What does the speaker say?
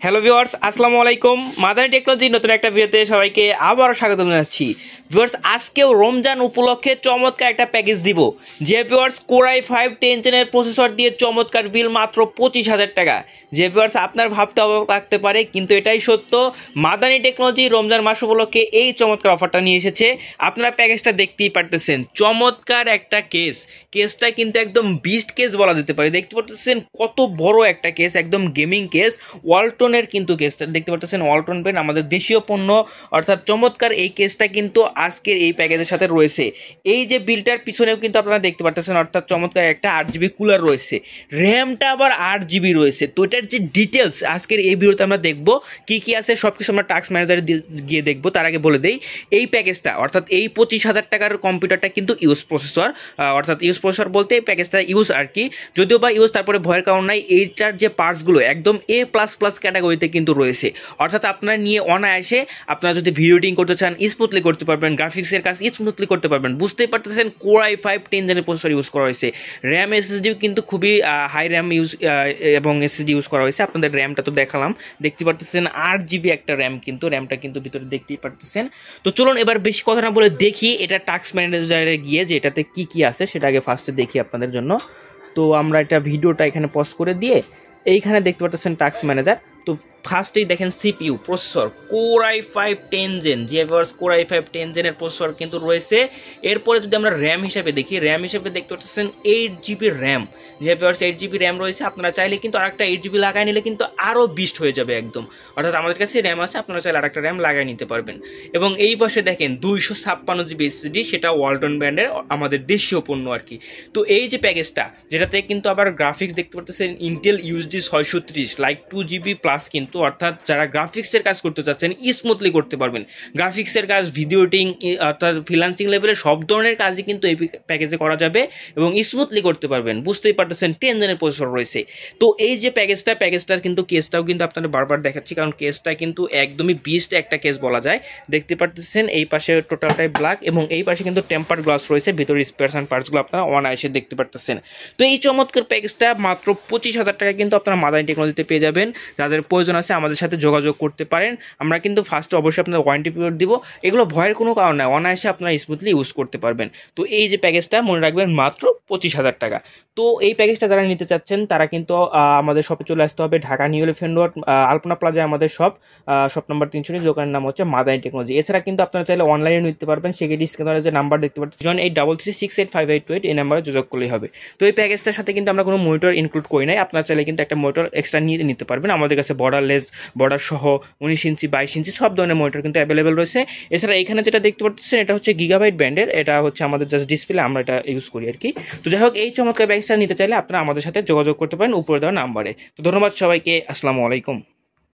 Hello viewers, আসসালামু আলাইকুম। Madani technology নতুন একটা ভিডিওতে সবাইকে আবারও স্বাগত জানাচ্ছি। ভিউয়ার্স, আজকেও রমজান উপলক্ষে চমৎকার একটা প্যাকেজ দিব। যে ভিউয়ার্স কোর i5 10 জেনের প্রসেসর দিয়ে চমৎকার বিল মাত্র 25,000 টাকা। যে ভিউয়ার্স আপনার ভাবতে অবাক লাগতে পারে, কিন্তু এটাই সত্য। মাদানী টেকনোলজি রমজান মাস উপলক্ষে এই চমৎকার অফারটা নিয়ে এসেছে। আপনারা প্যাকেজটা দেখতেই পারতেছেন, চমৎকার একটা কেসটা কিন্তু একদম বিস্ট কেস বলা যেতে পারে। দেখতে পারতেছেন কত বড় একটা কেস, একদম গেমিং কেস। ওয়ালটনের কিন্তু কেসটা দেখতে পাচ্ছেন, ওয়ালটন পেন আমাদের দেশীয় পণ্য, অর্থাৎ চমৎকার এই কেসটা কিন্তু আজকের এই প্যাকেজের সাথে রয়েছে। এই যে বিলটার পিছনেও কিন্তু আপনারা দেখতে পাচ্ছেন, অর্থাৎ চমৎকার একটা 8GB কুলার রয়েছে, র্যামটা আবার 8GB রয়েছে। তো এটার যে ডিটেলস আজকের এই ভিডিওতে আমরা দেখবো, কি কি আছে সব কিছু আমরা টাস্ক ম্যানেজারে গিয়ে দেখবো। তার আগে বলে দেই, এই প্যাকেজটা অর্থাৎ এই 25,000 টাকার কম্পিউটারটা কিন্তু ইউজ প্রসেসর, অর্থাৎ ইউজ প্রসেসর বলতে এই প্যাকেজটা ইউজ আর কি, যদিও বা ইউজ তারপরে ভয়ের কারণ নাই। এইটার যে পার্টসগুলো একদম A++ ক্যাটাগরিতে কিন্তু রয়েছে, অর্থাৎ আপনারা নিয়ে অনায়াসে আপনারা যদি ভিডিও এডিটিং করতে চান স্মুথলি করতে পারবেন, গ্রাফিক্সের কাজ স্মুথলি করতে পারবেন। বুঝতেই পারতেছেন কোর i5 10 জেনের প্রসেসর ইউজ করা হয়েছে। র্যাম এসএসডিও কিন্তু খুবই হাই র্যাম ইউজ এবং এসএসডি ইউজ করা হয়েছে। আপনাদের র্যামটা তো দেখালাম, দেখতে পারতেছেন 8GB একটা র্যাম, কিন্তু র্যামটা কিন্তু ভিতরে দেখতেই পারতেছেন। তো চলুন এবার বেশি কথা না বলে দেখি এটা টাস্ক ম্যানেজারে গিয়ে যে এটাতে কি কি আছে সেটা আগে ফার্স্টে দেখি আপনাদের জন্য। তো আমরা এটা ভিডিওটা এখানে পজ করে দিয়ে এইখানে দেখতে পাচ্ছেন টাস্ক ম্যানেজার। তো ফার্স্টেই দেখেন CPU processor core i5 10 gen, যে কোর i5 10 জেনের প্রসেসর কিন্তু রয়েছে। এরপরে যদি আমরা র্যাম হিসাবে দেখি, র্যাম হিসাবে দেখতে পাচ্ছেন 8GB র্যাম, যে 8GB র্যাম রয়েছে। আপনারা চাইলে কিন্তু আরেকটা 8GB লাগাই নিলে কিন্তু আরও বিস্ট হয়ে যাবে একদম, অর্থাৎ আমাদের কাছে র্যাম আছে, আপনারা চাইলে আরেকটা র্যাম লাগাই নিতে পারবেন। এবং এই পাশে দেখেন 256GB এসএসডি, সেটা ওয়ালটন ব্র্যান্ডের আমাদের দেশীয় পণ্য আর কি। তো এই যে প্যাকেজটা, যেটাতে কিন্তু আবার গ্রাফিক্স দেখতে পাচ্ছেন Intel USD 630 like 2GB plus, কিন্তু অর্থাৎ যারা গ্রাফিক্সের কাজ করতে চাচ্ছেন স্মুথলি করতে পারবেন। গ্রাফিক্সের কাজ, ভিডিও এডিটিং, অর্থাৎ ফ্রিল্যান্সিং লেভেলের সব ধরনের কাজই কিন্তু এই প্যাকেজে করা যাবে এবং স্মুথলি করতে পারবেন। বুঝতেই পারতেছেন 10 জেনের প্রসেসর রয়েছে। তো এই যে প্যাকেজটার কিন্তু কেসটাও কিন্তু আপনাদের বারবার দেখাচ্ছি, কারণ কেসটা কিন্তু একদমই বিস্ট একটা কেস বলা যায়। দেখতে পারতেছেন এই পাশে টোটালটাই ব্ল্যাক এবং এই পাশে কিন্তু টেম্পার গ্লাস রয়েছে, ভিতরে স্পেয়ারস অ্যান্ড পার্টসগুলো আপনারা অনায়াসে দেখতে পারতেছেন। তো এই চমৎকার প্যাকেজটা মাত্র 25,000 টাকা কিন্তু আপনারা মাদানী টেকনোলজিতে পেয়ে যাবেন। যাদের প্রয়োজন আছে আমাদের সাথে যোগাযোগ করতে পারেন। আমরা কিন্তু ফার্স্টে অবশ্যই আপনাদের ওয়ারেন্টি পিরিয়ড দিব, এগুলো ভয়ের কোনো কারণ নাই, অনায়াসে আপনারা স্মুথলি ইউজ করতে পারবেন। তো এই যে প্যাকেজটা মনে রাখবেন মাত্র 25,000 টাকা। তো এই প্যাকেজটা যারা নিতে চাচ্ছেন তারা কিন্তু আমাদের শপে চলে আসতে হবে, ঢাকা নিউ এলিফ্যান্ট রোড আলপনা প্লাজায় আমাদের শপ নাম্বার 300, দোকানের নাম হচ্ছে মাদানী টেকনোলজি। এছাড়া কিন্তু আপনারা চাইলে অনলাইনে নিতে পারবেন, সেক্ষেত্রে স্ক্রিনে যে নাম্বার দেখতে পাচ্ছেন 7833685828, এই নাম্বারে যোগাযোগ করলেই হবে। তো এই প্যাকেজটার সাথে কিন্তু আমরা কোনো মনিটর ইনক্লুড করি নাই, আপনারা চাইলে কিন্তু একটা মনিটর এক্সট্রা নিয়ে নিতে পারবেন। আমাদের কাছে বর্ডারলেস, বর্ডার সহ 19 ইঞ্চি 22 ইঞ্চি সব ধরনের মনিটর কিন্তু অ্যাভেলেবেল রয়েছে। এছাড়া এখানে যেটা দেখতে পাচ্ছেন এটা হচ্ছে গিগাবাইট ব্র্যান্ডের, এটা হচ্ছে আমাদের জাস্ট ডিসপ্লে, আমরা এটা ইউজ করি আর কি। তো যাই হোক, এই চমৎকার প্যাকেজটা নিতে চাইলে আপনারা আমাদের সাথে যোগাযোগ করতে পারেন উপরে দেওয়া নাম্বারে। তো ধন্যবাদ সবাইকে, আসসালামু আলাইকুম।